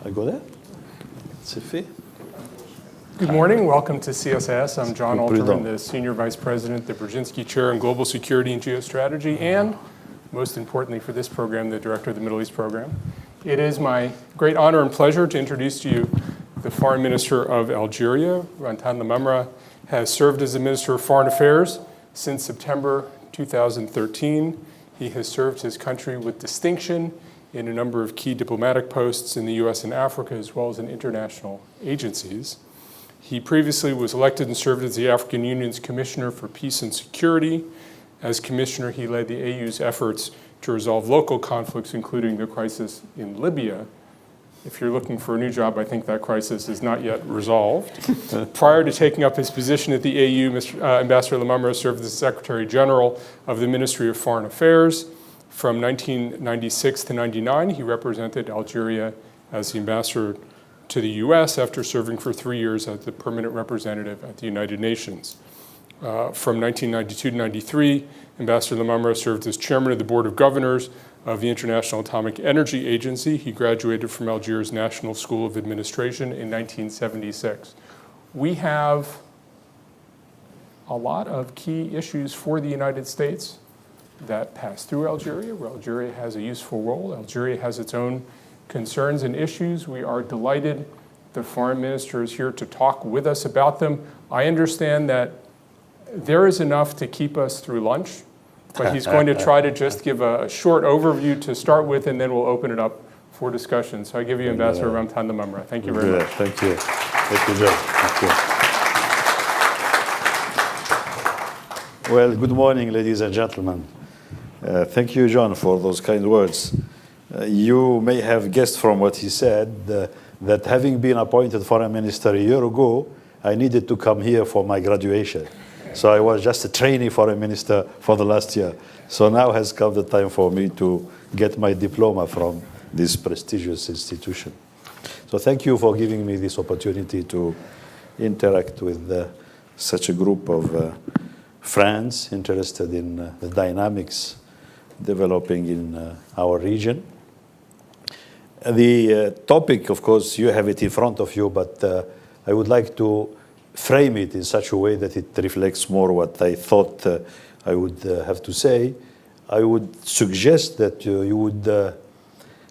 I go there? C'est fait? Good morning. Welcome to CSIS. I'm John Alterman, the Senior Vice President, the Brzezinski Chair in Global Security and Geostrategy, and most importantly for this program, the Director of the Middle East Program. It is my great honor and pleasure to introduce to you the Foreign Minister of Algeria. Ramtane Lamamra has served as the Minister of Foreign Affairs since September 2013. He has served his country with distinction in a number of key diplomatic posts in the US and Africa, as well as in international agencies. He previously was elected and served as the African Union's Commissioner for Peace and Security. As Commissioner, he led the AU's efforts to resolve local conflicts, including the crisis in Libya. If you're looking for a new job, I think that crisis is not yet resolved. Prior to taking up his position at the AU, Ambassador Lamamra served as Secretary General of the Ministry of Foreign Affairs. From 1996 to 99, he represented Algeria as the ambassador to the US after serving for 3 years as the permanent representative at the United Nations. From 1992 to 93, Ambassador Lamamra served as chairman of the Board of Governors of the International Atomic Energy Agency. He graduated from Algiers National School of Administration in 1976. We have a lot of key issues for the United States that pass through Algeria, where Algeria has a useful role. Algeria has its own concerns and issues. We are delighted the foreign minister is here to talk with us about them. I understand that there is enough to keep us through lunch, but he's going to try to just give a short overview to start with, and then we'll open it up for discussion. So I give you Ambassador Ramtane Lamamra. Thank you very much. Thank you. Thank you, Joe. Thank you. Well, good morning, ladies and gentlemen. Thank you, John, for those kind words. You may have guessed from what he said that having been appointed foreign minister a year ago, I needed to come here for my graduation. So I was just a trainee foreign minister for the last year. So now has come the time for me to get my diploma from this prestigious institution. So thank you for giving me this opportunity to interact with such a group of friends interested in the dynamics developing in our region. The topic, of course, you have it in front of you, but I would like to frame it in such a way that it reflects more what I thought I would have to say. I would suggest that you would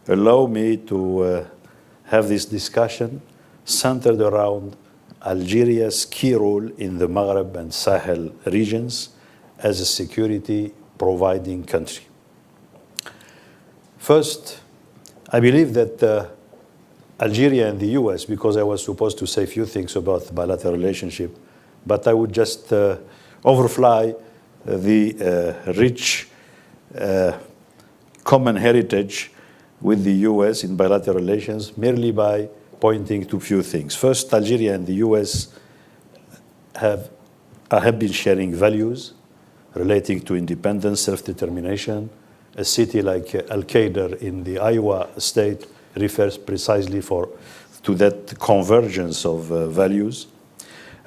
allow me to have this discussion centered around Algeria's key role in the Maghreb and Sahel regions as a security providing country. First, I believe that Algeria and the US, because I was supposed to say a few things about the bilateral relationship, but I would just overfly the rich common heritage with the US in bilateral relations merely by pointing to a few things. First, Algeria and the US have been sharing values relating to independence, self-determination. A city like Al-Qaeda in the Iowa state refers precisely to that convergence of values.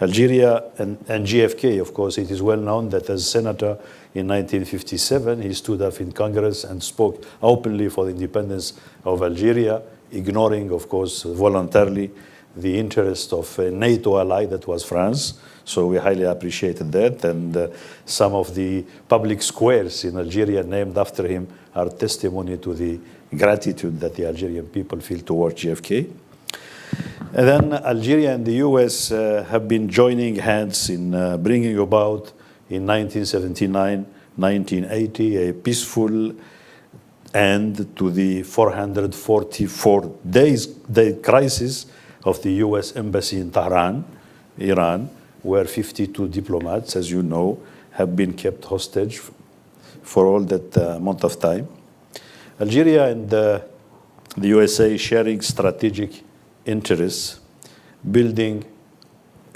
Algeria and JFK, of course, it is well known that as senator in 1957, he stood up in Congress and spoke openly for the independence of Algeria, ignoring, of course, voluntarily the interest of a NATO ally that was France. So we highly appreciated that. And some of the public squares in Algeria named after him are testimony to the gratitude that the Algerian people feel towards JFK. And then Algeria and the US have been joining hands in bringing about, in 1979, 1980, a peaceful end to the 444-day crisis of the US embassy in Tehran, Iran, where 52 diplomats, as you know, have been kept hostage for all that amount of time. Algeria and the USA sharing strategic interests, building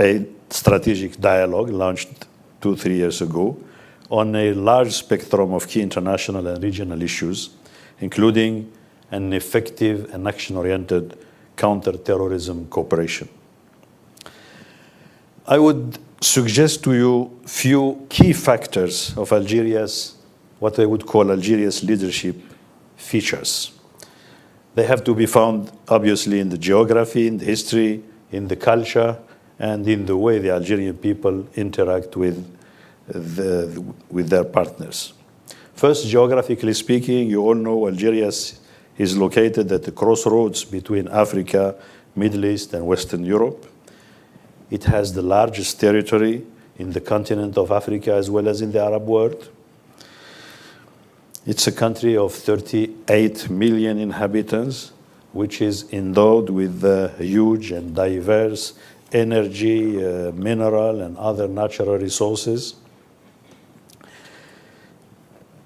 a strategic dialogue launched 2-3 years ago on a large spectrum of key international and regional issues, including an effective and action-oriented counter-terrorism cooperation. I would suggest to you few key factors of Algeria's, what I would call Algeria's leadership features. They have to be found, obviously, in the geography, in the history, in the culture, and in the way the Algerian people interact with their partners. First, geographically speaking, you all know Algeria is located at the crossroads between Africa, Middle East, and Western Europe. It has the largest territory in the continent of Africa as well as in the Arab world. It's a country of 38 million inhabitants, which is endowed with huge and diverse energy, mineral, and other natural resources.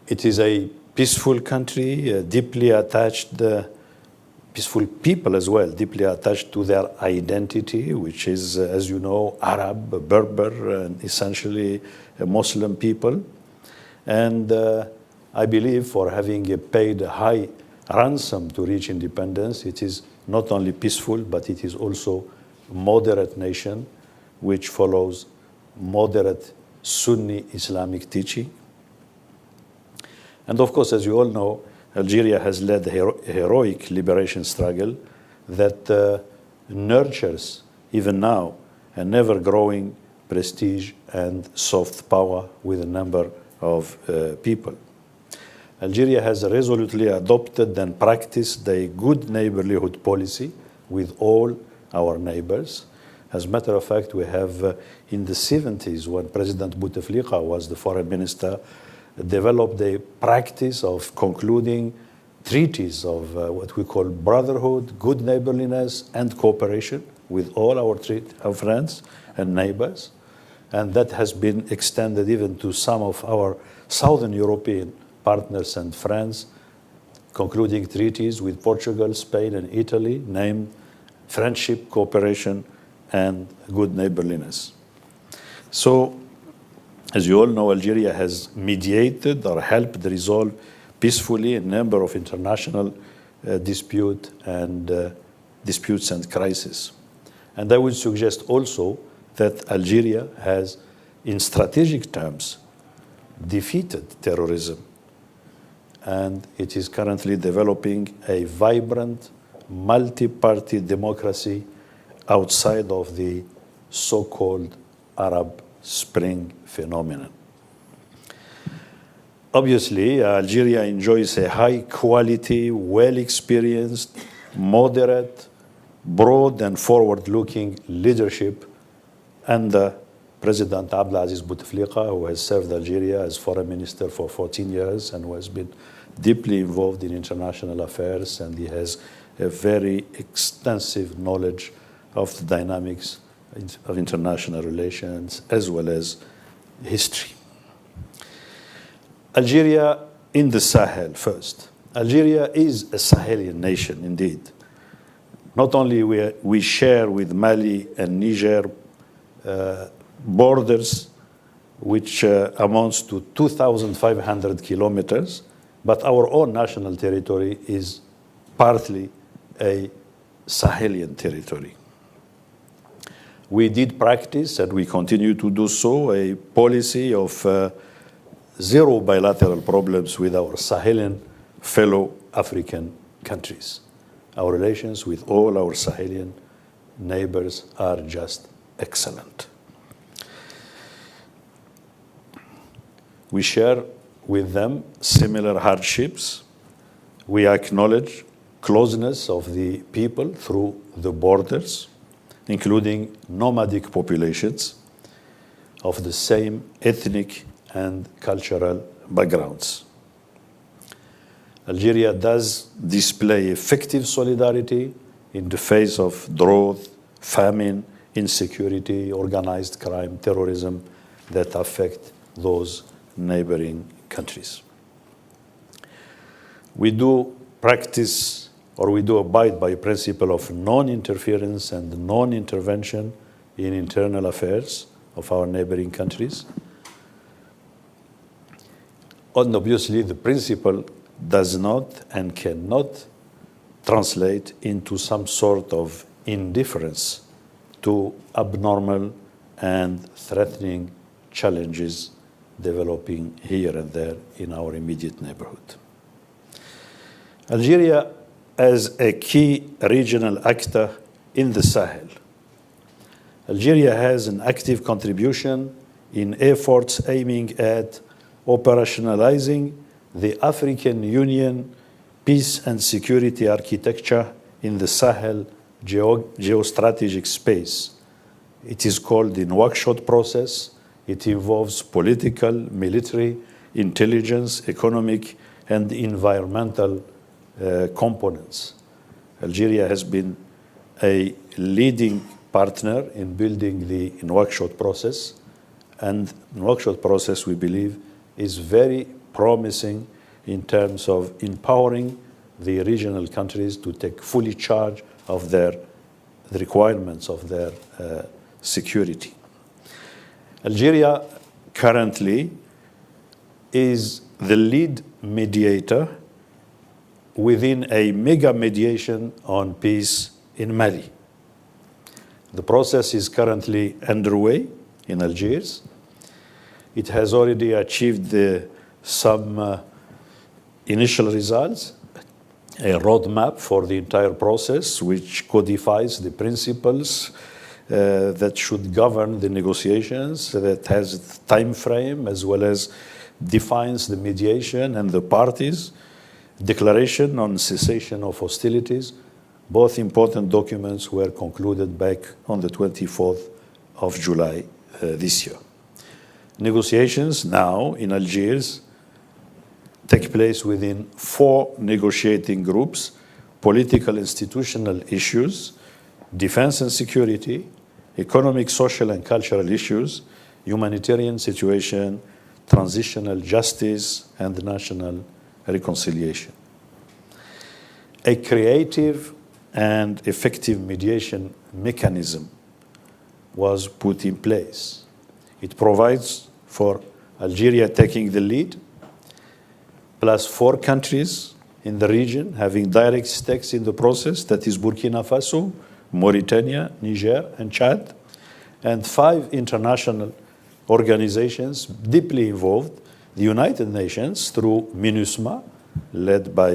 It is a peaceful country, deeply attached, peaceful people as well, deeply attached to their identity, which is, as you know, Arab, Berber, and essentially a Muslim people. And I believe for having paid a high ransom to reach independence, it is not only peaceful, but it is also a moderate nation which follows moderate Sunni Islamic teaching. And of course, as you all know, Algeria has led a heroic liberation struggle that nurtures, even now, a never-growing prestige and soft power with a number of people. Algeria has resolutely adopted and practiced a good neighborhood policy with all our neighbors. As a matter of fact, we have, in the 70s, when President Bouteflika was the foreign minister, developed a practice of concluding treaties of what we call brotherhood, good neighborliness, and cooperation with all our friends and neighbors. And that has been extended even to some of our Southern European partners and friends, concluding treaties with Portugal, Spain, and Italy, named friendship, cooperation, and good neighborliness. So, as you all know, Algeria has mediated or helped resolve peacefully a number of international disputes and crises. And I would suggest also that Algeria has, in strategic terms, defeated terrorism. And it is currently developing a vibrant, multi-party democracy outside of the so-called Arab Spring phenomenon. Obviously, Algeria enjoys a high-quality, well-experienced, moderate, broad, and forward-looking leadership under President Abdelaziz Bouteflika, who has served Algeria as foreign minister for 14 years and who has been deeply involved in international affairs, and he has a very extensive knowledge of the dynamics of international relations as well as history. Algeria in the Sahel first. Algeria is a Sahelian nation indeed. Not only we share with Mali and Niger borders which amounts to 2,500 kilometers, but our own national territory is partly a Sahelian territory. We did practice, and we continue to do so, a policy of zero bilateral problems with our Sahelian fellow African countries. Our relations with all our Sahelian neighbors are just excellent. We share with them similar hardships. We acknowledge closeness of the people through the borders, including nomadic populations of the same ethnic and cultural backgrounds. Algeria does display effective solidarity in the face of drought, famine, insecurity, organized crime, terrorism that affect those neighboring countries. We do practice, or we do abide by a principle of non-interference and non-intervention in internal affairs of our neighboring countries. And obviously, the principle does not and cannot translate into some sort of indifference to abnormal and threatening challenges developing here and there in our immediate neighborhood. Algeria as a key regional actor in the Sahel. Algeria has an active contribution in efforts aiming at operationalizing the African Union peace and security architecture in the Sahel geostrategic space. It is called the Nouakchott process. It involves political, military, intelligence, economic, and environmental components. Algeria has been a leading partner in building the Nouakchott process, and Nouakchott process, we believe, is very promising in terms of empowering the regional countries to take fully charge of the requirements of their security. Algeria currently is the lead mediator within a mega mediation on peace in Mali. The process is currently underway in Algiers. It has already achieved some initial results, a roadmap for the entire process, which codifies the principles that should govern the negotiations, that has a time frame, as well as defines the mediation and the parties, declaration on cessation of hostilities. Both important documents were concluded back on the 24th of July this year. Negotiations now in Algiers take place within 4 negotiating groups: political institutional issues, defense and security, economic, social, and cultural issues, humanitarian situation, transitional justice, and national reconciliation. A creative and effective mediation mechanism was put in place. It provides for Algeria taking the lead, plus 4 countries in the region having direct stakes in the process, that is Burkina Faso, Mauritania, Niger, and Chad, and 5 international organizations deeply involved: the United Nations through MINUSMA, led by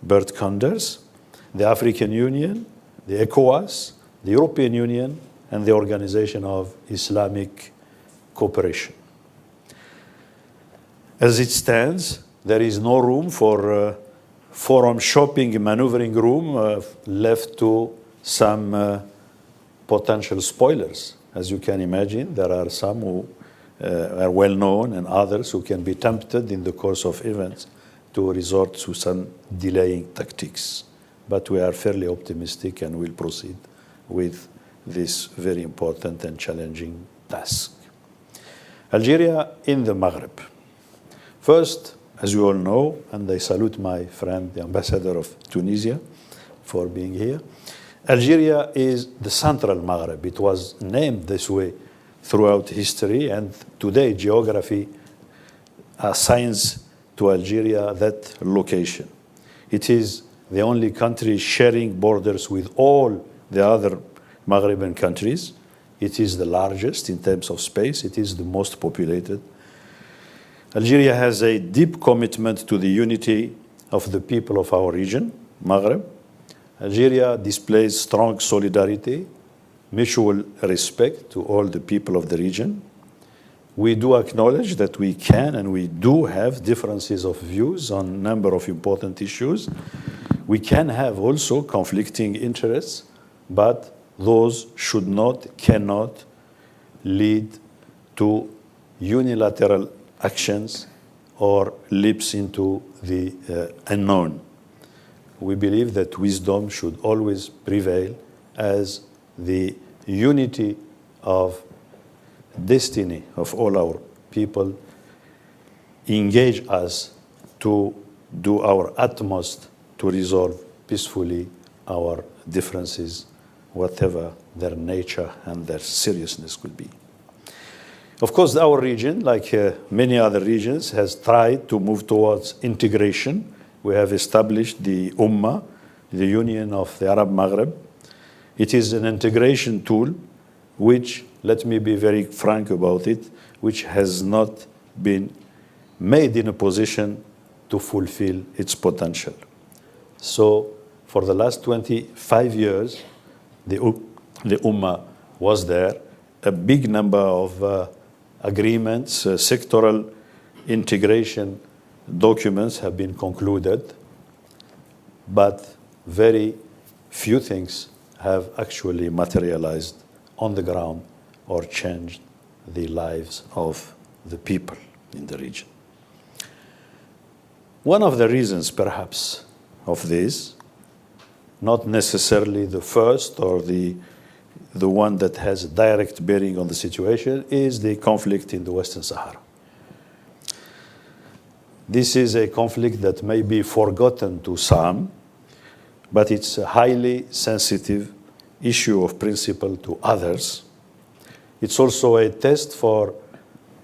Bert Koenders, the African Union, the ECOWAS, the European Union, and the Organization of Islamic Cooperation. As it stands, there is no room for forum shopping, maneuvering room left to some potential spoilers. As you can imagine, there are some who are well known and others who can be tempted in the course of events to resort to some delaying tactics. But we are fairly optimistic and will proceed with this very important and challenging task. Algeria in the Maghreb. First, as you all know, and I salute my friend, the ambassador of Tunisia, for being here, Algeria is the central Maghreb. It was named this way throughout history, and today geography assigns to Algeria that location. It is the only country sharing borders with all the other Maghrebian countries. It is the largest in terms of space. It is the most populated. Algeria has a deep commitment to the unity of the people of our region, Maghreb. Algeria displays strong solidarity, mutual respect to all the people of the region. We do acknowledge that we can and we do have differences of views on a number of important issues. We can have also conflicting interests, but those should not, cannot lead to unilateral actions or leaps into the unknown. We believe that wisdom should always prevail as the unity of destiny of all our people engage us to do our utmost to resolve peacefully our differences, whatever their nature and their seriousness could be. Of course, our region, like many other regions, has tried to move towards integration. We have established the Ummah, the Union of the Arab Maghreb. It is an integration tool which, let me be very frank about it, which has not been made in a position to fulfill its potential. So For the last 25 years, the Ummah was there. A big number of agreements, sectoral integration documents have been concluded, but very few things have actually materialized on the ground or changed the lives of the people in the region. One of the reasons, perhaps, of this, not necessarily the first or the one that has a direct bearing on the situation, is the conflict in the Western Sahara. This is a conflict that may be forgotten to some, but it's a highly sensitive issue of principle to others. It's also a test for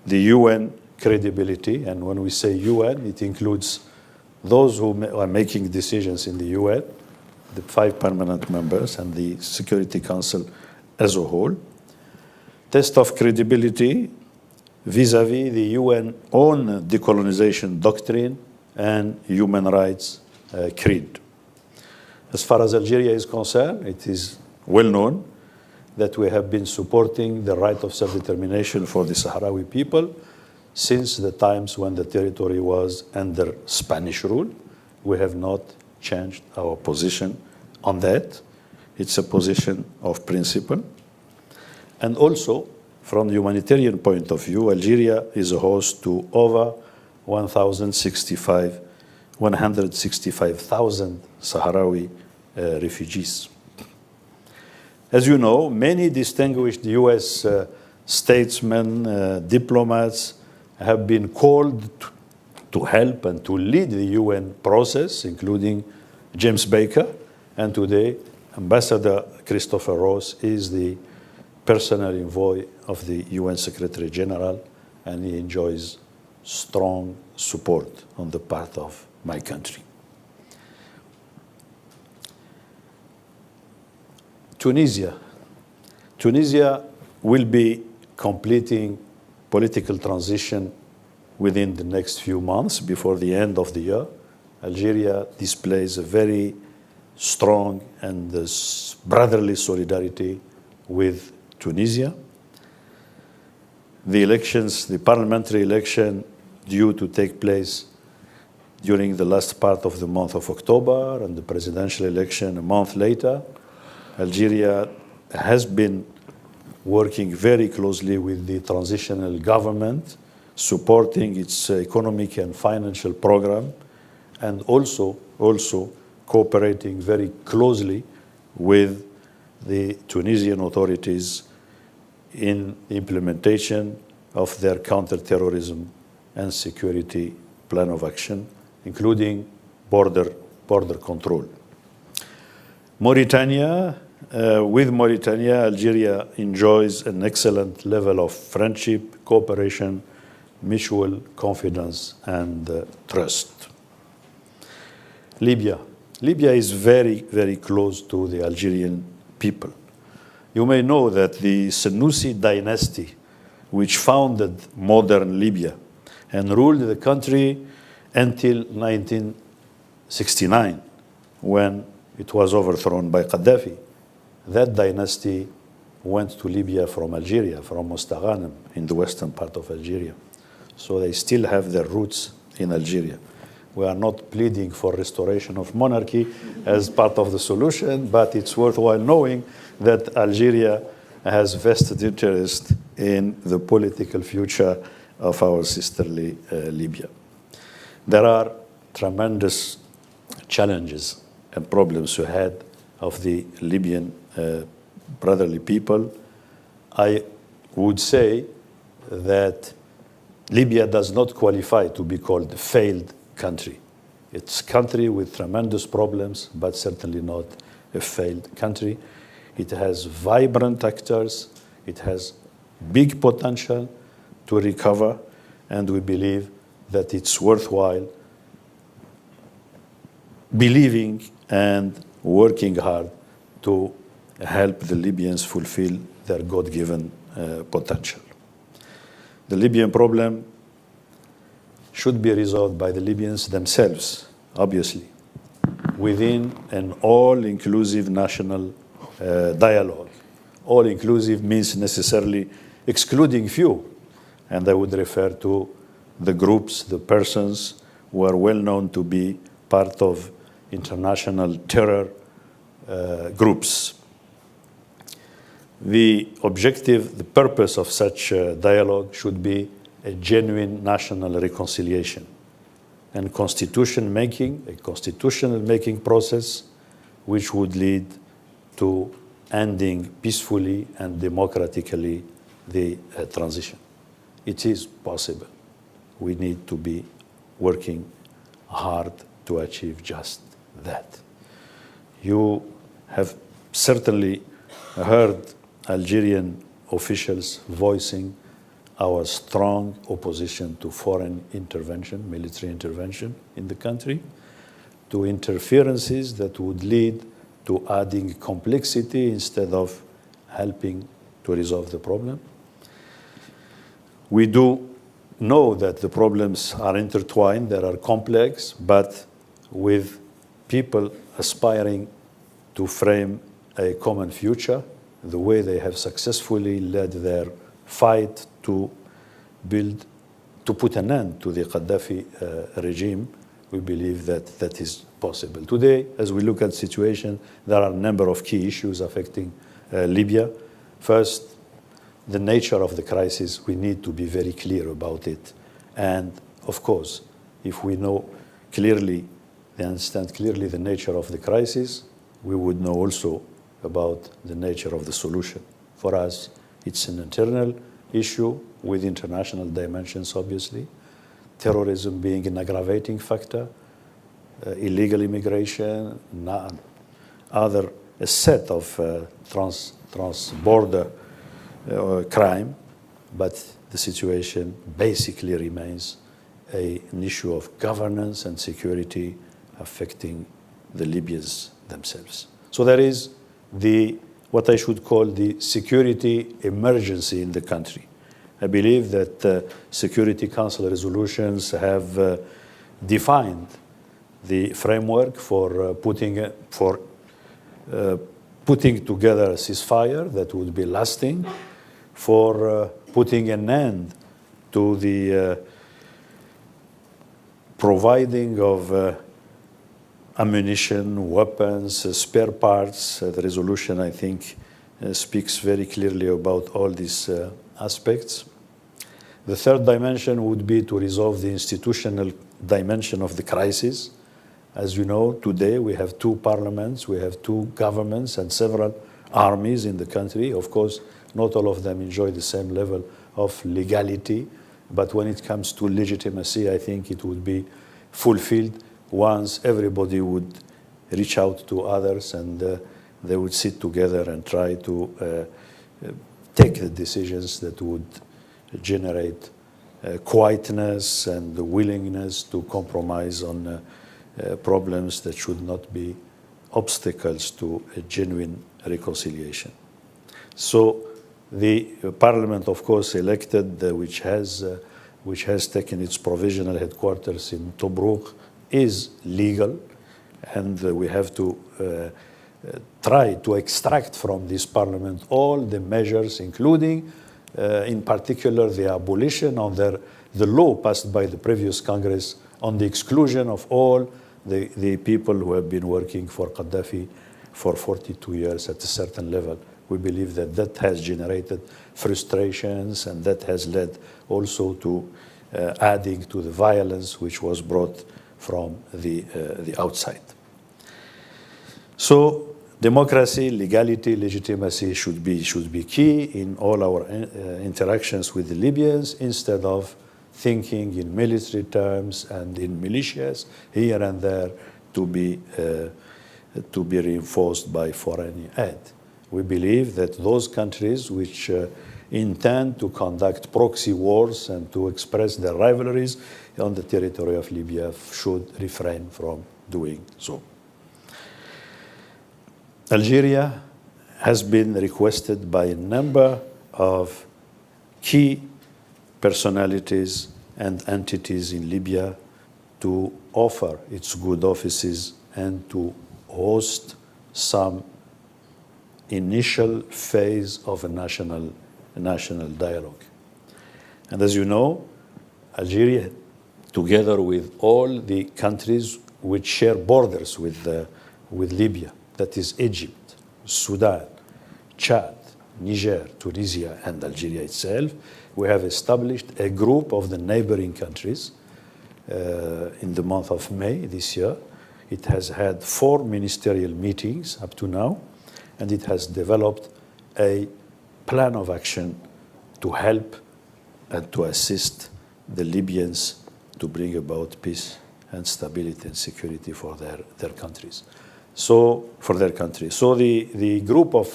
the UN credibility, and when we say UN, it includes those who are making decisions in the UN, the 5 permanent members, and the Security Council as a whole. Test of credibility vis-à-vis the UN own decolonization doctrine and human rights creed. As far as Algeria is concerned, it is well known that we have been supporting the right of self-determination for the Sahrawi people since the times when the territory was under Spanish rule. We have not changed our position on that. It's a position of principle. And also, from the humanitarian point of view, Algeria is a host to over 165,000 Sahrawi refugees. As you know, many distinguished US statesmen, diplomats have been called to help and to lead the UN process, including James Baker. And today, Ambassador Christopher Ross is the personal envoy of the UN Secretary General, and he enjoys strong support on the part of my country. Tunisia will be completing political transition within the next few months before the end of the year. Algeria displays a very strong and brotherly solidarity with Tunisia. The elections, the parliamentary election due to take place during the last part of the month of October, and the presidential election a month later. Algeria has been working very closely with the transitional government, supporting its economic and financial program, and also cooperating very closely with the Tunisian authorities in the implementation of their counterterrorism and security plan of action, including border control. With Mauritania, Algeria enjoys an excellent level of friendship, cooperation, mutual confidence, and trust. Libya is very, very close to the Algerian people. You may know that the Senussi dynasty, which founded modern Libya and ruled the country until 1969, when it was overthrown by Gaddafi, that dynasty went to Libya from Algeria, from Mostaghanem in the western part of Algeria. So they still have their roots in Algeria. We are not pleading for restoration of monarchy as part of the solution, but it's worthwhile knowing that Algeria has vested interest in the political future of our sisterly Libya. There are tremendous challenges and problems ahead of the Libyan brotherly people. I would say that Libya does not qualify to be called a failed country. It's a country with tremendous problems, but certainly not a failed country. It has vibrant actors. It has big potential to recover, and we believe that it's worthwhile believing and working hard to help the Libyans fulfill their God-given potential. The Libyan problem should be resolved by the Libyans themselves, obviously. within an all-inclusive national dialogue. All-inclusive means necessarily excluding few, and I would refer to the groups, the persons who are well known to be part of international terror groups. The objective, the purpose of such dialogue should be a genuine national reconciliation and constitutional making process which would lead to ending peacefully and democratically the transition. It is possible. We need to be working hard to achieve just that. You have certainly heard Algerian officials voicing our strong opposition to foreign intervention, military intervention in the country, to interferences that would lead to adding complexity instead of helping to resolve the problem. We do know that the problems are intertwined, they are complex, but with people aspiring to frame a common future, the way they have successfully led their fight to put an end to the Gaddafi regime, we believe that that is possible. Today, as we look at the situation, there are a number of key issues affecting Libya. First, the nature of the crisis, we need to be very clear about it. And of course, if we know clearly, we understand clearly the nature of the crisis, we would know also about the nature of the solution. For us, it's an internal issue with international dimensions, obviously. Terrorism being an aggravating factor, illegal immigration, a set of trans-border crime, but the situation basically remains an issue of governance and security affecting the Libyans themselves. So there is what I should call the security emergency in the country. I believe that Security Council resolutions have defined the framework for putting together a ceasefire that would be lasting, for putting an end to the providing of ammunition, weapons, spare parts. The resolution, I think, speaks very clearly about all these aspects. The third dimension would be to resolve the institutional dimension of the crisis. As you know, today we have two parliaments, we have two governments and several armies in the country. Of course, not all of them enjoy the same level of legality, but when it comes to legitimacy, I think it would be fulfilled once everybody would reach out to others and they would sit together and try to take the decisions that would generate quietness and the willingness to compromise on problems that should not be obstacles to a genuine reconciliation. So the parliament, of course, elected, which has taken its provisional headquarters in Tobruk, is legal, and we have to try to extract from this parliament all the measures, including, in particular, the abolition of the law passed by the previous Congress on the exclusion of all the people who have been working for Gaddafi for 42 years at a certain level. We believe that that has generated frustrations, and that has led also to adding to the violence which was brought from the outside. So democracy, legality, legitimacy should be key in all our interactions with the Libyans, instead of thinking in military terms and in militias here and there to be reinforced by foreign aid. We believe that those countries which intend to conduct proxy wars and to express their rivalries on the territory of Libya should refrain from doing so. Algeria has been requested by a number of key personalities and entities in Libya to offer its good offices and to host some initial phase of a national dialogue. And as you know, Algeria, together with all the countries which share borders with Libya, that is Egypt, Sudan, Chad, Niger, Tunisia, and Algeria itself, we have established a group of the neighboring countries in the month of May this year. It has had 4 ministerial meetings up to now, and it has developed a plan of action to help and to assist the Libyans to bring about peace and stability and security for their countries. So, for their country. So the group of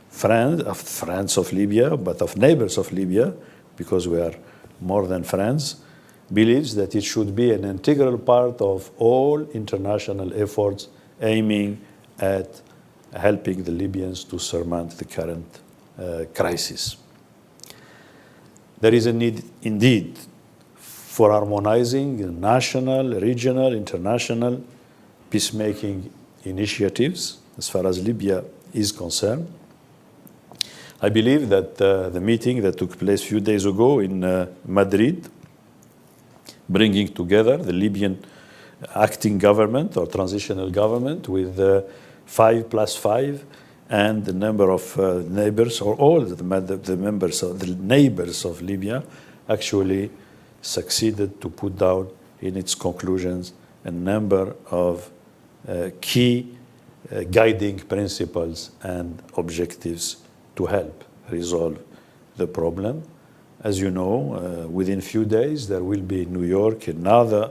friends of Libya, but of neighbors of Libya, because we are more than friends, believes that it should be an integral part of all international efforts aiming at helping the Libyans to surmount the current crisis. There is a need, indeed, for harmonizing national, regional, international peacemaking initiatives as far as Libya is concerned. I believe that the meeting that took place a few days ago in Madrid, bringing together the Libyan acting government or transitional government with 5+5 and the number of neighbors, or all the members of the neighbors of Libya, actually succeeded to put down in its conclusions a number of key guiding principles and objectives to help resolve the problem. As you know, within a few days, there will be in New York another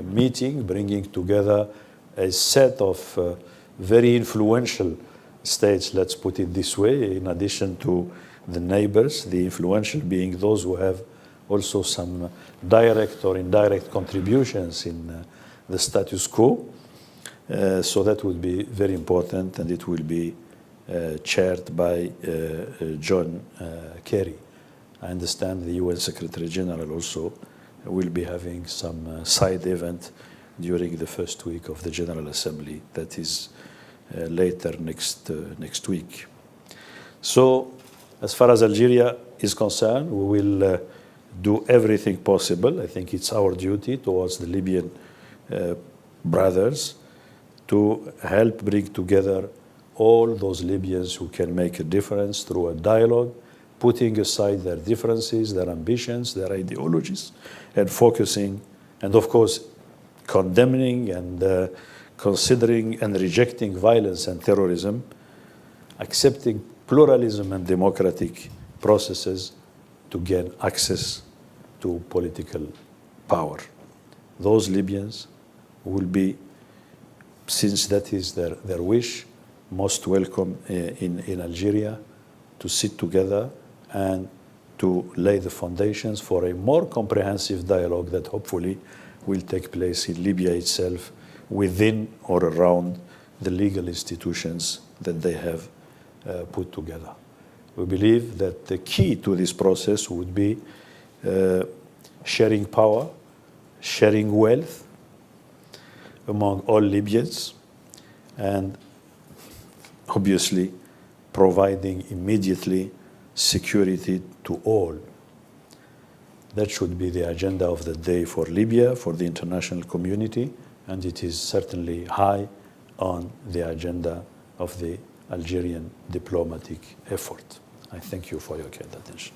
meeting bringing together a set of very influential states, let's put it this way, in addition to the neighbors, the influential being those who have also some direct or indirect contributions in the status quo. So that would be very important, and it will be chaired by John Kerry. I understand the UN Secretary General also will be having some side event during the first week of the General Assembly, that is later next week. So, as far as Algeria is concerned, we will do everything possible. I think it's our duty towards the Libyan brothers to help bring together all those Libyans who can make a difference through a dialogue, putting aside their differences, their ambitions, their ideologies, and focusing, and of course, condemning and considering and rejecting violence and terrorism, accepting pluralism and democratic processes to gain access to political power. Those Libyans will be, since that is their wish, most welcome in Algeria to sit together and to lay the foundations for a more comprehensive dialogue that hopefully will take place in Libya itself, within or around the legal institutions that they have put together. We believe that the key to this process would be sharing power, sharing wealth among all Libyans, and obviously providing immediately security to all. That should be the agenda of the day for Libya, for the international community, and it is certainly high on the agenda of the Algerian diplomatic effort. I thank you for your kind attention.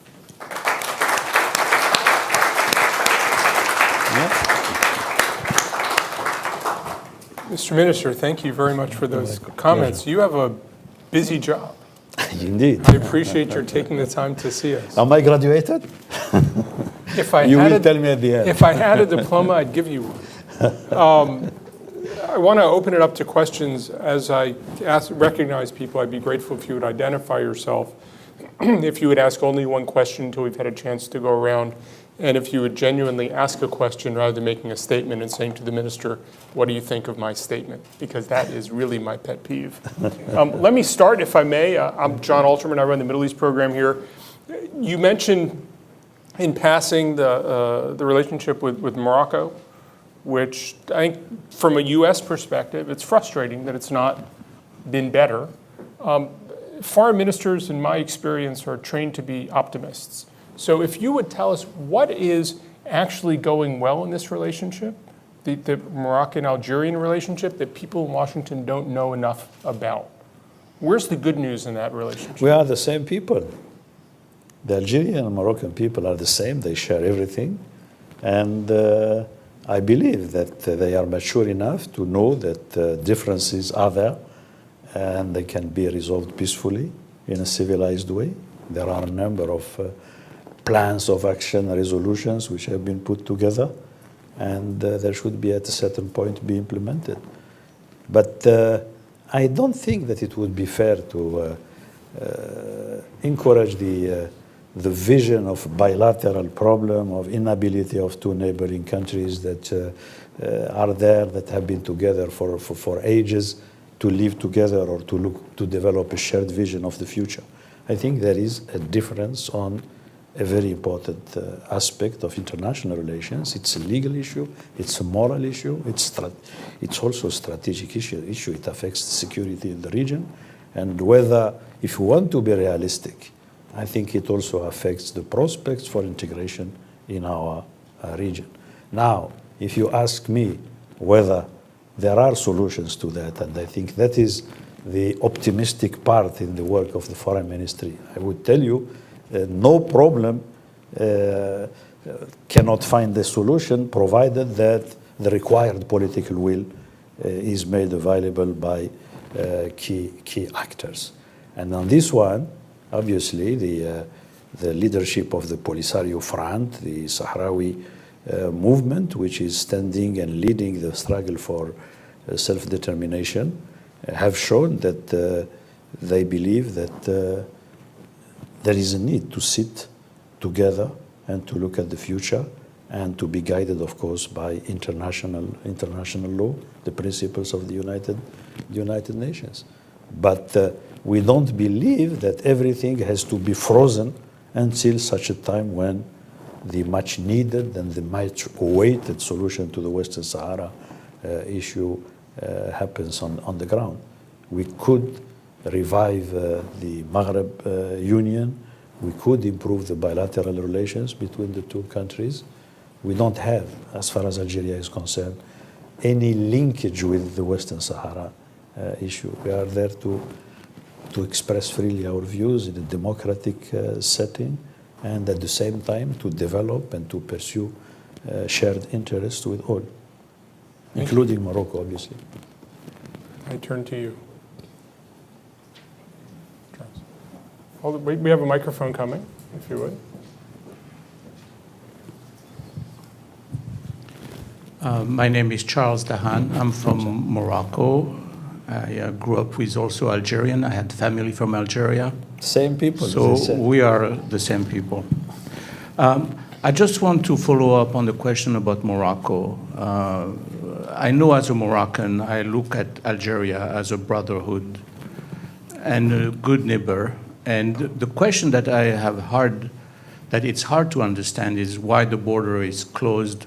Mr. Minister, thank you very much for those comments. Pleasure. You have a busy job. Indeed. I appreciate your taking the time to see us. Am I graduated? You will tell me at the end. If I had a diploma, I'd give you one. I want to open it up to questions. As I recognize people, I'd be grateful if you would identify yourself. If you would ask only one question until we've had a chance to go around, and if you would genuinely ask a question rather than making a statement and saying to the minister, what do you think of my statement? Because that is really my pet peeve. Let me start, if I may. I'm John Alterman. I run the Middle East program here. You mentioned in passing the relationship with Morocco. which I think from a U.S. perspective, it's frustrating that it's not been better. Foreign ministers, in my experience, are trained to be optimists. So if you would tell us what is actually going well in this relationship, the Moroccan-Algerian relationship that people in Washington don't know enough about. Where's the good news in that relationship? We are the same people. The Algerian and Moroccan people are the same. They share everything. And I believe that they are mature enough to know that differences are there and they can be resolved peacefully in a civilized way. There are a number of plans of action, resolutions which have been put together, and there should be at a certain point be implemented. But I don't think that it would be fair to encourage the vision of bilateral problem, of inability of two neighboring countries that are there, that have been together for ages, to live together or to develop a shared vision of the future. I think there is a difference on a very important aspect of international relations. It's a legal issue, it's a moral issue, it's also a strategic issue. It affects security in the region. And whether, if you want to be realistic, I think it also affects the prospects for integration in our region. Now, if you ask me whether there are solutions to that, and I think that is the optimistic part in the work of the foreign ministry, I would tell you no problem cannot find a solution provided that the required political will is made available by key actors. And on this one, obviously, the leadership of the Polisario Front, the Sahrawi movement, which is standing and leading the struggle for self-determination, have shown that they believe that there is a need to sit together and to look at the future and to be guided, of course, by international law, the principles of the United Nations. But we don't believe that everything has to be frozen until such a time when the much needed and the much awaited solution to the Western Sahara issue happens on the ground. We could revive the Maghreb Union. We could improve the bilateral relations between the two countries. We don't have, as far as Algeria is concerned, any linkage with the Western Sahara issue. We are there to express freely our views in a democratic setting, and at the same time to develop and to pursue shared interests with all, including Morocco, obviously. I turn to you. We have a microphone coming, if you would. My name is Charles Dahan. I'm from Morocco. I grew up with also Algerian. I had family from Algeria. Same people. So we are the same people. I just want to follow up on the question about Morocco. I know as a Moroccan, I look at Algeria as a brotherhood and a good neighbor. And the question that I have that it's hard to understand is why the border is closed,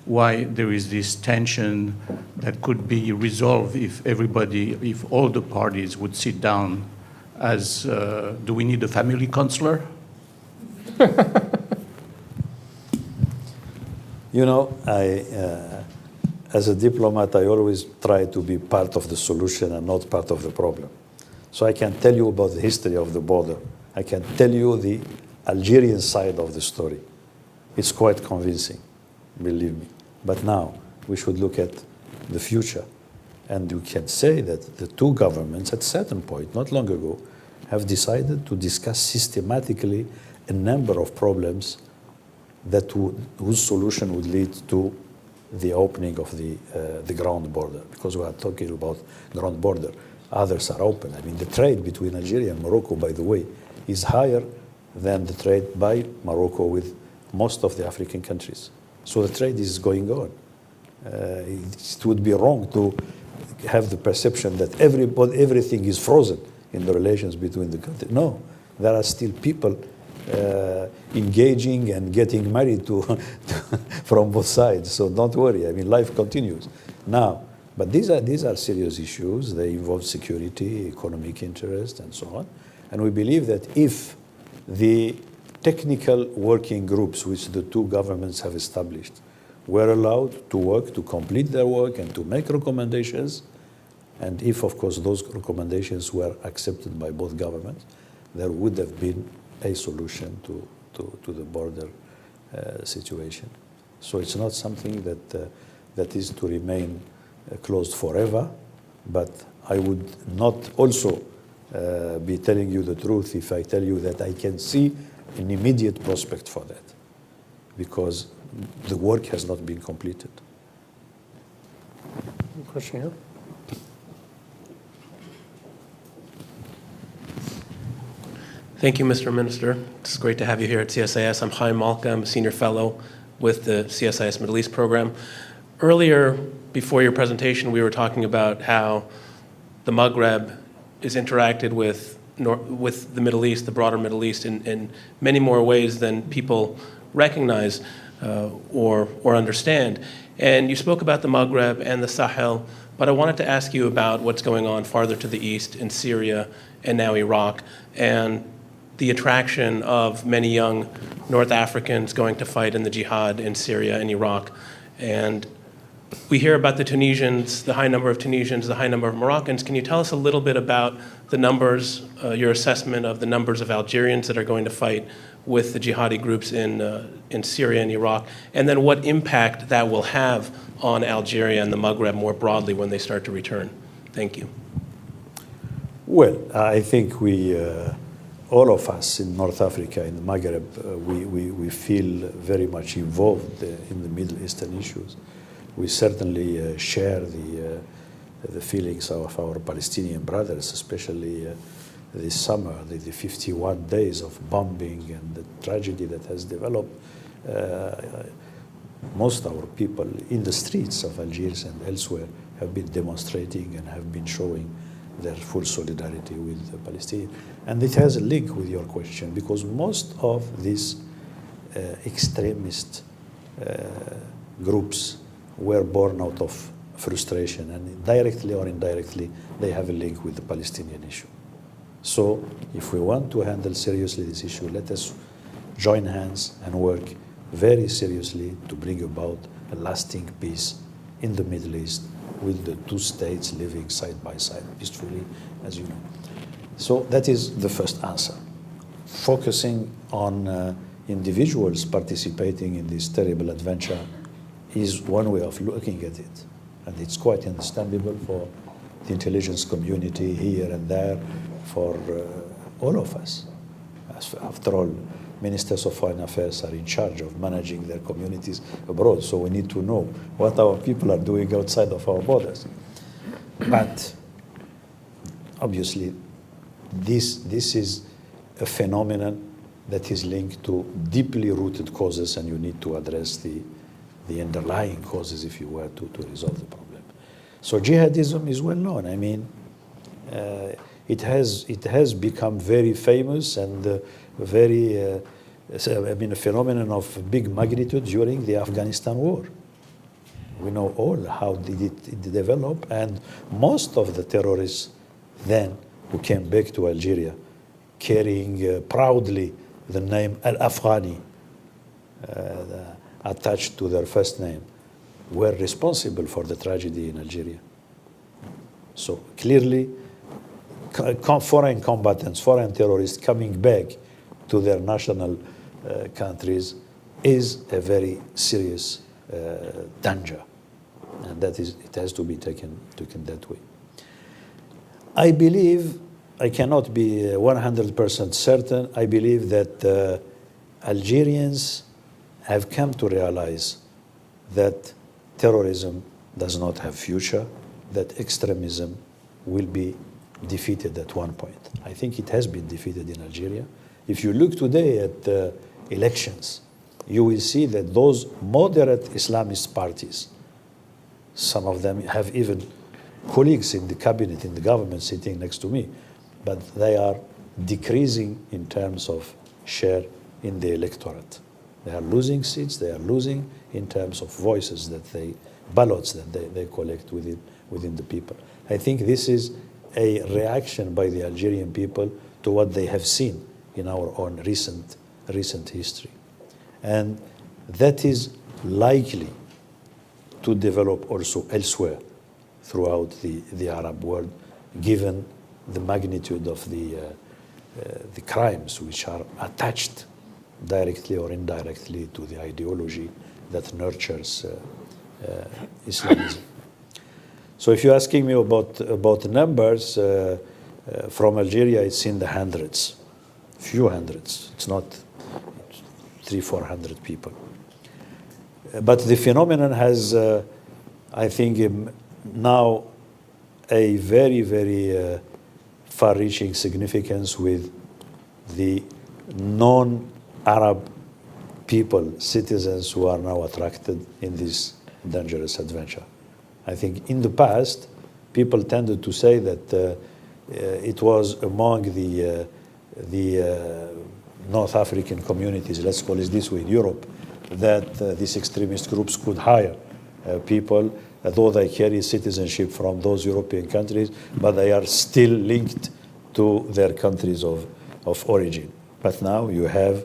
why there is this tension that could be resolved if all the parties would sit down as, do we need a family counselor? You know, as a diplomat, I always try to be part of the solution and not part of the problem. So I can tell you about the history of the border. I can tell you the Algerian side of the story. It's quite convincing, believe me. But now we should look at the future. And we can say that the two governments at a certain point, not long ago, have decided to discuss systematically a number of problems whose solution would lead to the opening of the ground border, because we are talking about ground border. Others are open. I mean, the trade between Algeria and Morocco, by the way, is higher than the trade by Morocco with most of the African countries. So the trade is going on. It would be wrong to have the perception that everything is frozen in the relations between the countries. No, there are still people engaging and getting married from both sides. So don't worry. I mean, life continues. Now, but these are serious issues. They involve security, economic interest, and so on. And we believe that if the technical working groups which the two governments have established were allowed to work, to complete their work, and to make recommendations, and if, of course, those recommendations were accepted by both governments, there would have been a solution to the border situation. So it's not something that is to remain closed forever, but I would not also be telling you the truth if I tell you that I can see an immediate prospect for that, because the work has not been completed. Question here. Thank you, Mr. Minister. It's great to have you here at CSIS. I'm Chaim Malka. I'm a senior fellow with the CSIS Middle East program. Earlier, before your presentation, we were talking about how the Maghreb is interacted with the Middle East, the broader Middle East, in many more ways than people recognize or understand. And you spoke about the Maghreb and the Sahel, but I wanted to ask you about what's going on farther to the east in Syria and now Iraq, and the attraction of many young North Africans going to fight in the jihad in Syria and Iraq. And we hear about the Tunisians, the high number of Tunisians, the high number of Moroccans. Can you tell us a little bit about the numbers, your assessment of the numbers of Algerians that are going to fight with the jihadi groups in Syria and Iraq, and then what impact that will have on Algeria and the Maghreb more broadly when they start to return? Thank you. Well, I think all of us in North Africa, in the Maghreb, we feel very much involved in the Middle Eastern issues. We certainly share the feelings of our Palestinian brothers, especially this summer, the 51 days of bombing and the tragedy that has developed. Most of our people in the streets of Algiers and elsewhere have been demonstrating and have been showing their full solidarity with the Palestinians. And it has a link with your question, because most of these extremist groups were born out of frustration, and directly or indirectly, they have a link with the Palestinian issue. So if we want to handle seriously this issue, let us join hands and work very seriously to bring about a lasting peace in the Middle East, with the two states living side by side peacefully, as you know. So that is the first answer. Focusing on individuals participating in this terrible adventure is one way of looking at it. And it's quite understandable for the intelligence community here and there, for all of us. After all, ministers of foreign affairs are in charge of managing their communities abroad, so we need to know what our people are doing outside of our borders. But obviously, this is a phenomenon that is linked to deeply rooted causes, and you need to address the underlying causes if you were to resolve the problem. So jihadism is well known. I mean, it has become very famous and very, a phenomenon of big magnitude during the Afghanistan war. We know all how did it develop, and most of the terrorists then who came back to Algeria carrying proudly the name Al-Afghani attached to their first name were responsible for the tragedy in Algeria. So clearly, foreign combatants, foreign terrorists coming back to their national countries is a very serious danger, and that is, it has to be taken that way. I believe, I cannot be 100% certain, I believe that Algerians have come to realize that terrorism does not have future, that extremism will be defeated at one point. I think it has been defeated in Algeria. If you look today at elections, you will see that those moderate Islamist parties, some of them have even colleagues in the cabinet, in the government sitting next to me, but they are decreasing in terms of share in the electorate. They are losing seats, they are losing in terms of voices ballots that they collect within the people. I think this is a reaction by the Algerian people to what they have seen in our own recent history. And that is likely to develop also elsewhere throughout the Arab world, given the magnitude of the crimes which are attached directly or indirectly to the ideology that nurtures Islamism. So if you're asking me about numbers, from Algeria, it's in the hundreds, few hundreds. It's not 300-400 people. But the phenomenon has, I think, now a very, very far-reaching significance with the non-Arab people, citizens who are now attracted in this dangerous adventure. I think in the past, people tended to say that it was among the North African communities, let's call it this way, in Europe, that these extremist groups could hire people, though they carry citizenship from those European countries, but they are still linked to their countries of origin. But now you have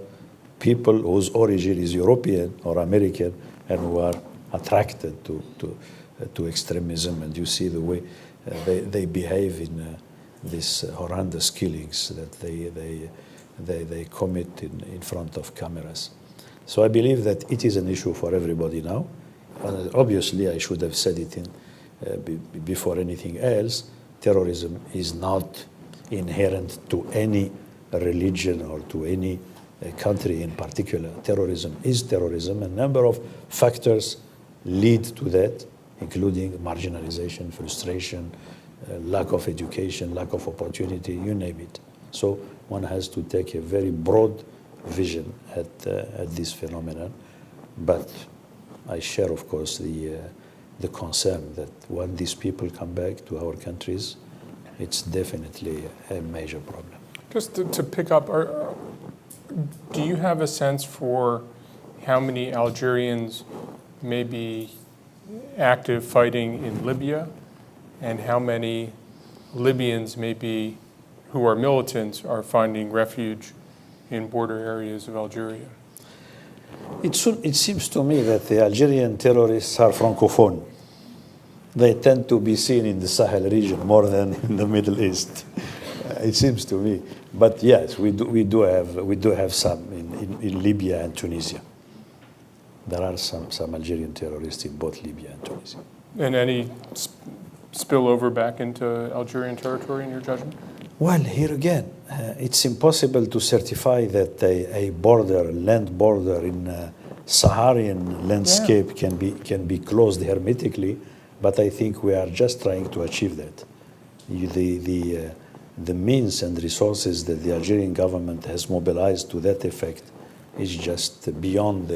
people whose origin is European or American and who are attracted to extremism, and you see the way they behave in these horrendous killings that they commit in front of cameras. So I believe that it is an issue for everybody now. Obviously, I should have said it before anything else. Terrorism is not inherent to any religion or to any country in particular. Terrorism is terrorism. A number of factors lead to that, including marginalization, frustration, lack of education, lack of opportunity, you name it. So one has to take a very broad vision at this phenomenon. But I share, of course, the concern that when these people come back to our countries, it's definitely a major problem. Just to pick up, do you have a sense for how many Algerians may be active fighting in Libya, and how many Libyans maybe who are militants are finding refuge in border areas of Algeria? It seems to me that the Algerian terrorists are francophone. They tend to be seen in the Sahel region more than in the Middle East. It seems to me. But yes, we do have some in Libya and Tunisia. There are some Algerian terrorists in both Libya and Tunisia. And any spillover back into Algerian territory in your judgment? Well, here again, it's impossible to certify that a land border in Saharan landscape can be closed hermetically, but I think we are just trying to achieve that. The means and resources that the Algerian government has mobilized to that effect is just beyond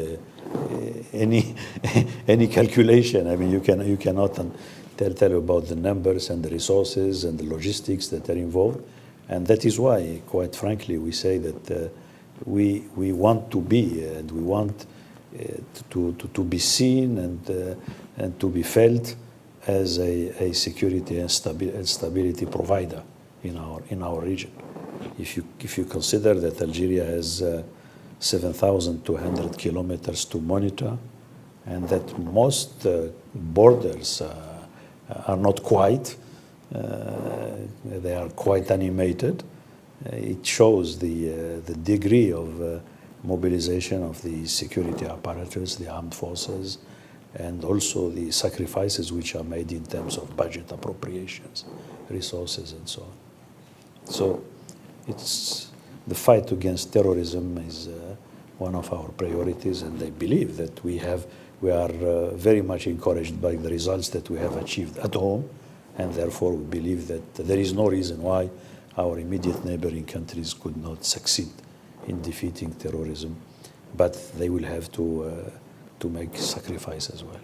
any calculation. I mean, you cannot tell you about the numbers and the resources and the logistics that are involved. And that is why, quite frankly, we say that we want to be, and we want to be seen and to be felt as a security and stability provider in our region. If you consider that Algeria has 7,200 kilometers to monitor, and that most borders are not quite, they are quite animated, it shows the degree of mobilization of the security apparatus, the armed forces, and also the sacrifices which are made in terms of budget appropriations, resources, and so on. So the fight against terrorism is one of our priorities, and I believe that we are very much encouraged by the results that we have achieved at home, and therefore we believe that there is no reason why our immediate neighboring countries could not succeed in defeating terrorism, but they will have to make sacrifice as well.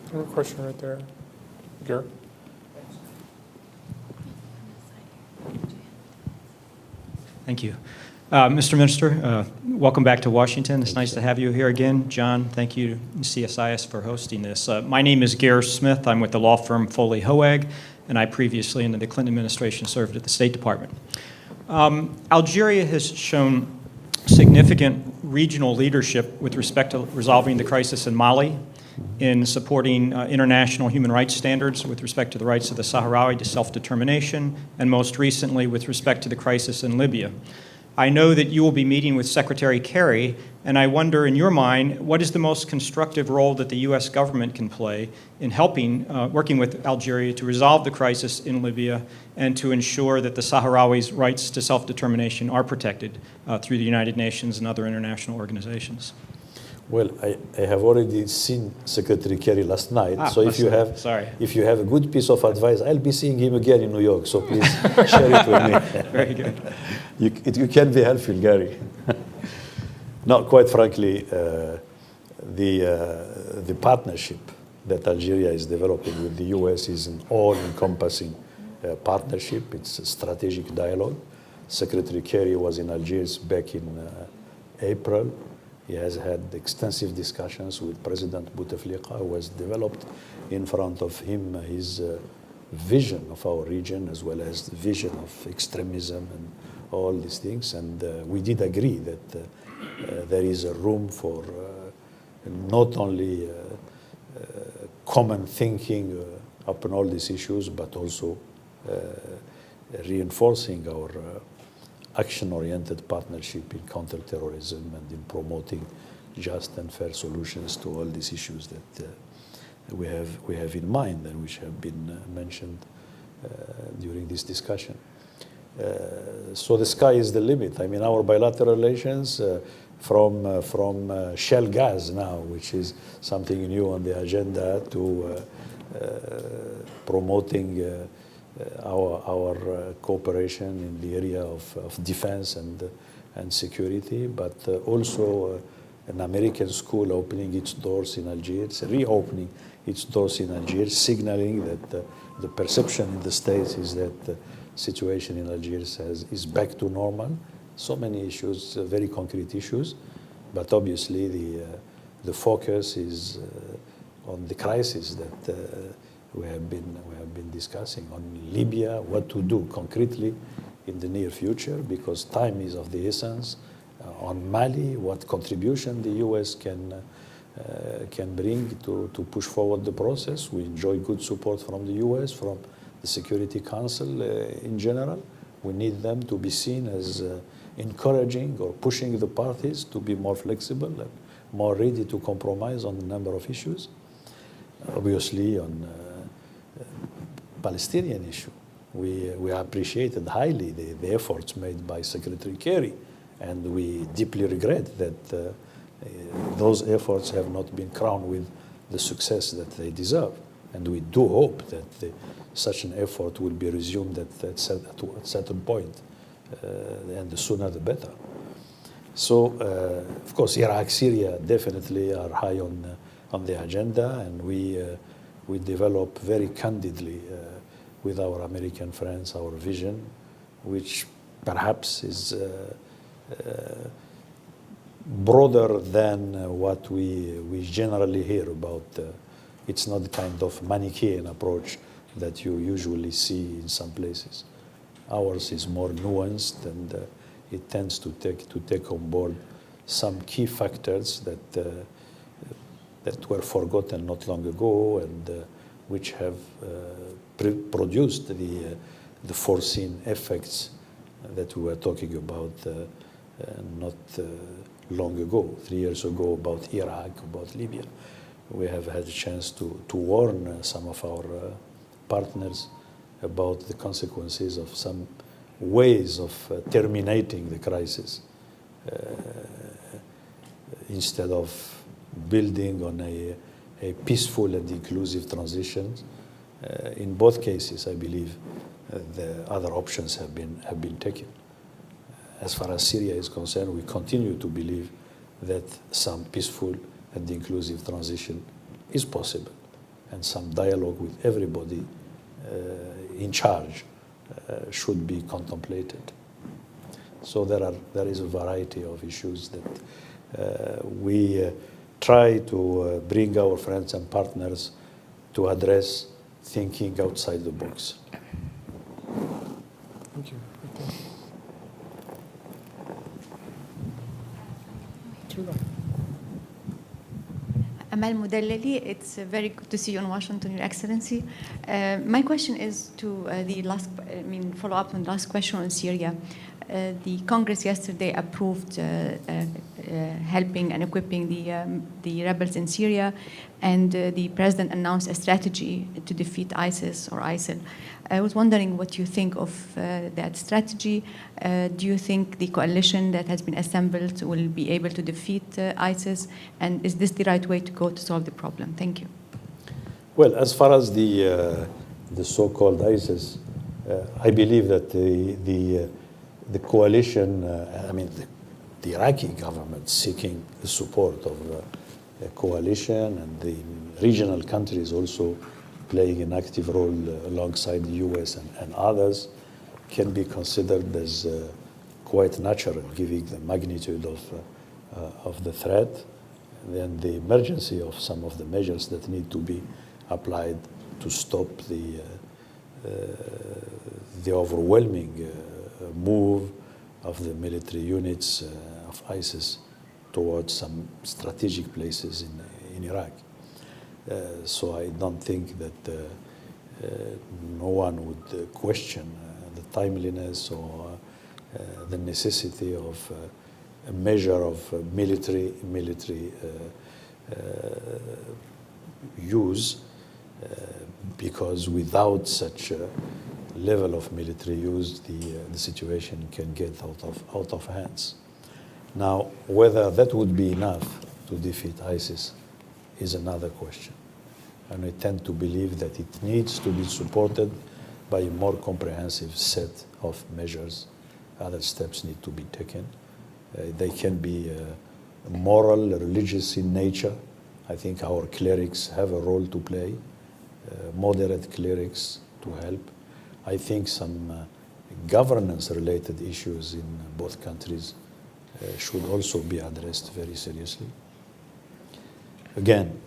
I have a question right there. Garrett? Thank you. Mr. Minister, welcome back to Washington. It's nice to have you here again. John, thank you to CSIS for hosting this. My name is Gare Smith. I'm with the law firm Foley Hoag, and I previously, under the Clinton administration, served at the State Department. Algeria has shown significant regional leadership with respect to resolving the crisis in Mali, in supporting international human rights standards with respect to the rights of the Sahrawi to self-determination, and most recently with respect to the crisis in Libya. I know that you will be meeting with Secretary Kerry, and I wonder, in your mind, what is the most constructive role that the U.S. government can play in helping, working with Algeria to resolve the crisis in Libya and to ensure that the Sahrawis' rights to self-determination are protected through the United Nations and other international organizations? Well, I have already seen Secretary Kerry last night, so if you have a good piece of advice, I'll be seeing him again in New York, so please share it with me. Very good. You can be helpful, Gary. No, quite frankly, the partnership that Algeria is developing with the U.S. is an all-encompassing partnership. It's a strategic dialogue. Secretary Kerry was in Algiers back in April. He has had extensive discussions with President Bouteflika, who has developed in front of him his vision of our region, as well as the vision of extremism and all these things. And we did agree that there is a room for not only common thinking upon all these issues, but also reinforcing our action-oriented partnership in counterterrorism and in promoting just and fair solutions to all these issues that we have in mind and which have been mentioned during this discussion. So the sky is the limit. I mean, our bilateral relations from shale gas now, which is something new on the agenda, to promoting our cooperation in the area of defense and security, but also an American school opening its doors in Algiers, reopening its doors in Algiers, signaling that the perception in the States is that the situation in Algiers is back to normal. So many issues, very concrete issues, but obviously the focus is on the crisis that we have been discussing on Libya, what to do concretely in the near future, because time is of the essence. On Mali, what contribution the U.S. can bring to push forward the process. We enjoy good support from the U.S., from the Security Council in general. We need them to be seen as encouraging or pushing the parties to be more flexible and more ready to compromise on a number of issues. Obviously, on Palestinian issue, we appreciated highly the efforts made by Secretary Kerry, and we deeply regret that those efforts have not been crowned with the success that they deserve. And we do hope that such an effort will be resumed at a certain point, and the sooner the better. So, of course, Iraq, Syria definitely are high on the agenda, and we develop very candidly with our American friends our vision, which perhaps is broader than what we generally hear about. It's not the kind of Manichaean approach that you usually see in some places. Ours is more nuanced, and it tends to take on board some key factors that were forgotten not long ago, and which have produced the foreseen effects that we were talking about not long ago, 3 years ago, about Iraq, about Libya. We have had a chance to warn some of our partners about the consequences of some ways of terminating the crisis instead of building on a peaceful and inclusive transition. In both cases, I believe the other options have been taken. As far as Syria is concerned, we continue to believe that some peaceful and inclusive transition is possible, and some dialogue with everybody in charge should be contemplated. So there is a variety of issues that we try to bring our friends and partners to address, thinking outside the box. Thank you. Amal Mudallali, it's very good to see you in Washington, Your Excellency. My question is to follow up on the last question on Syria. The Congress yesterday approved helping and equipping the rebels in Syria, and the President announced a strategy to defeat ISIS or ISIL. I was wondering what you think of that strategy. Do you think the coalition that has been assembled will be able to defeat ISIS? And is this the right way to go to solve the problem? Thank you. Well, as far as the so-called ISIS, I believe that the coalition, the Iraqi government seeking the support of a coalition, and the regional countries also playing an active role alongside the US and others, can be considered as quite natural, given the magnitude of the threat and the emergency of some of the measures that need to be applied to stop the overwhelming move of the military units of ISIS towards some strategic places in Iraq. So I don't think that no one would question the timeliness or the necessity of a measure of military use, because without such a level of military use, the situation can get out of hands. Now, whether that would be enough to defeat ISIS is another question. And I tend to believe that it needs to be supported by a more comprehensive set of measures. Other steps need to be taken. They can be moral, religious in nature. I think our clerics have a role to play, moderate clerics to help. I think some governance-related issues in both countries should also be addressed very seriously. Again,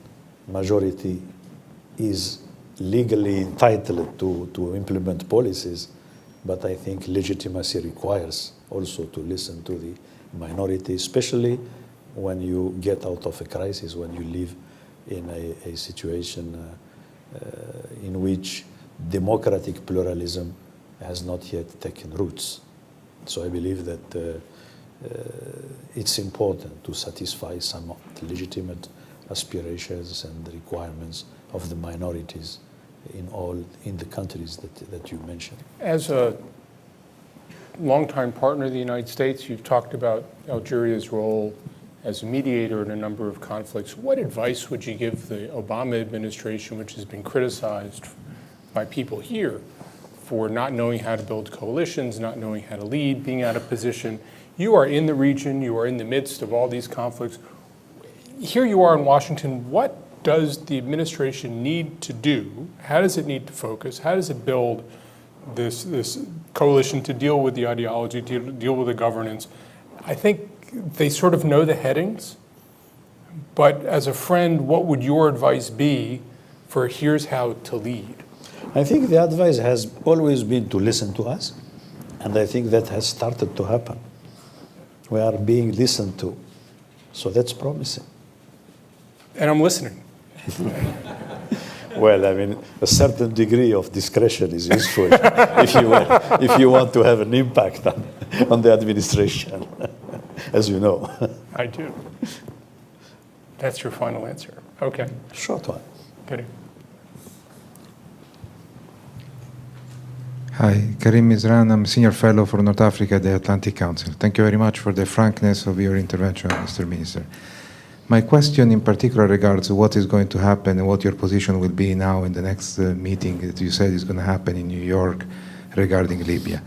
majority is legally entitled to implement policies, but I think legitimacy requires also to listen to the minority, especially when you get out of a crisis, when you live in a situation in which democratic pluralism has not yet taken roots. So I believe that it's important to satisfy some of the legitimate aspirations and requirements of the minorities in the countries that you mentioned. As a longtime partner of the United States, you've talked about Algeria's role as a mediator in a number of conflicts. What advice would you give the Obama administration, which has been criticized by people here for not knowing how to build coalitions, not knowing how to lead, being out of position? You are in the region, you are in the midst of all these conflicts. Here you are in Washington. What does the administration need to do? How does it need to focus? How does it build this coalition to deal with the ideology, to deal with the governance? I think they sort of know the headings, but as a friend, what would your advice be for here's how to lead? I think the advice has always been to listen to us, and I think that has started to happen. We are being listened to, so that's promising. And I'm listening. Well, I mean, a certain degree of discretion is useful if you want to have an impact on the administration, as you know. I do. That's your final answer. Okay. Short one. Good. Hi, Karim Mizran. I'm Senior Fellow for North Africa at the Atlantic Council. Thank you very much for the frankness of your intervention, Mr. Minister. My question in particular regards what is going to happen and what your position will be now in the next meeting that you said is going to happen in New York regarding Libya.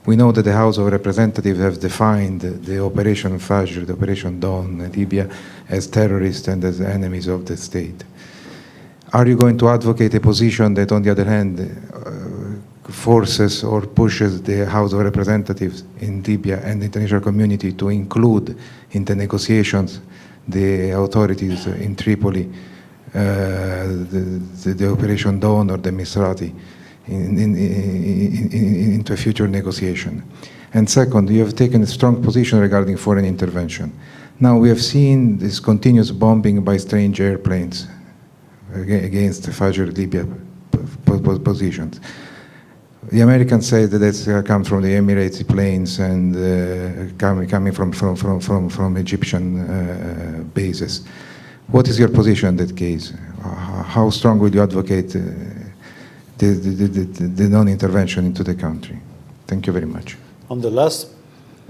We know that the House of Representatives have defined the Operation Fajr, the Operation Dawn in Libya as terrorists and as enemies of the state. Are you going to advocate a position that, on the other hand, forces or pushes the House of Representatives in Libya and the international community to include in the negotiations the authorities in Tripoli, the Operation Dawn or the Misrati into a future negotiation. And second, you have taken a strong position regarding foreign intervention. Now we have seen this continuous bombing by strange airplanes against Fajr Libya positions. The Americans say that it's come from the Emirates planes and coming from Egyptian bases. What is your position in that case? How strong will you advocate the non-intervention into the country? Thank you very much. On the last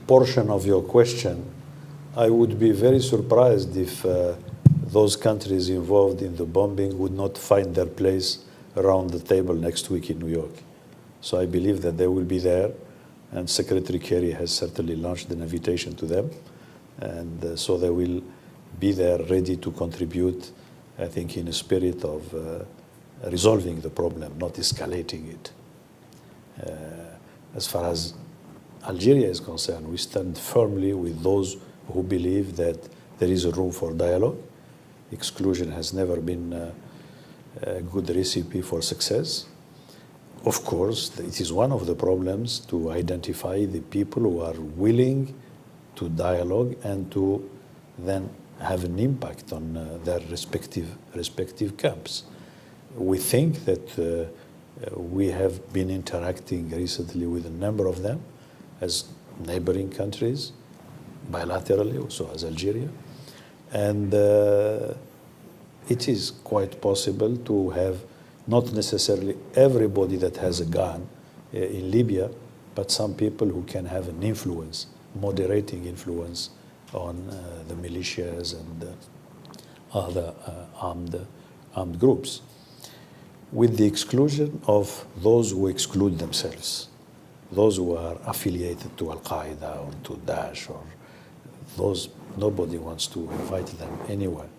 portion of your question, I would be very surprised if those countries involved in the bombing would not find their place around the table next week in New York. So I believe that they will be there, and Secretary Kerry has certainly launched an invitation to them, and so they will be there ready to contribute, I think, in a spirit of resolving the problem, not escalating it. As far as Algeria is concerned, we stand firmly with those who believe that there is a room for dialogue. Exclusion has never been a good recipe for success. Of course, it is one of the problems to identify the people who are willing to dialogue and to then have an impact on their respective camps. We think that we have been interacting recently with a number of them as neighboring countries, bilaterally, also as Algeria. And it is quite possible to have not necessarily everybody that has a gun in Libya, but some people who can have an influence, moderating influence on the militias and other armed groups, with the exclusion of those who exclude themselves, those who are affiliated to Al-Qaeda or to Daesh, or those nobody wants to invite them anywhere,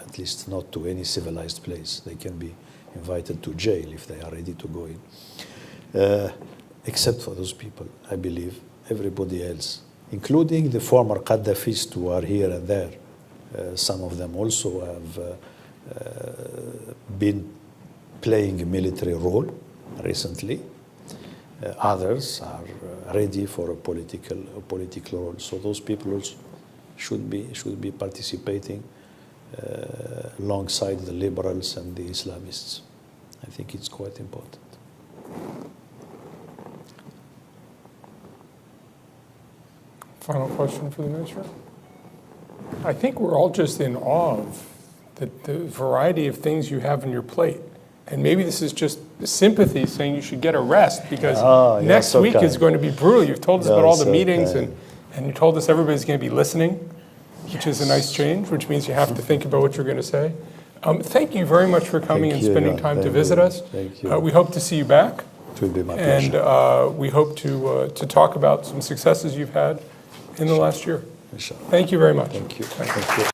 at least not to any civilized place. They can be invited to jail if they are ready to go in. Except for those people, I believe everybody else, including the former Qaddafis who are here and there, some of them also have been playing a military role recently. Others are ready for a political role. So those people also should be participating alongside the liberals and the Islamists. I think it's quite important. Final question for the minister. I think we're all just in awe of the variety of things you have on your plate. And maybe this is just sympathy saying you should get a rest, because next week is going to be brutal. You've told us about all the meetings, and you told us everybody's going to be listening, which is a nice change, which means you have to think about what you're going to say. Thank you very much for coming and spending time to visit us. Thank you. We hope to see you back. It will be my pleasure. And we hope to talk about some successes you've had in the last year. Thank you very much. Thank you. Thank you.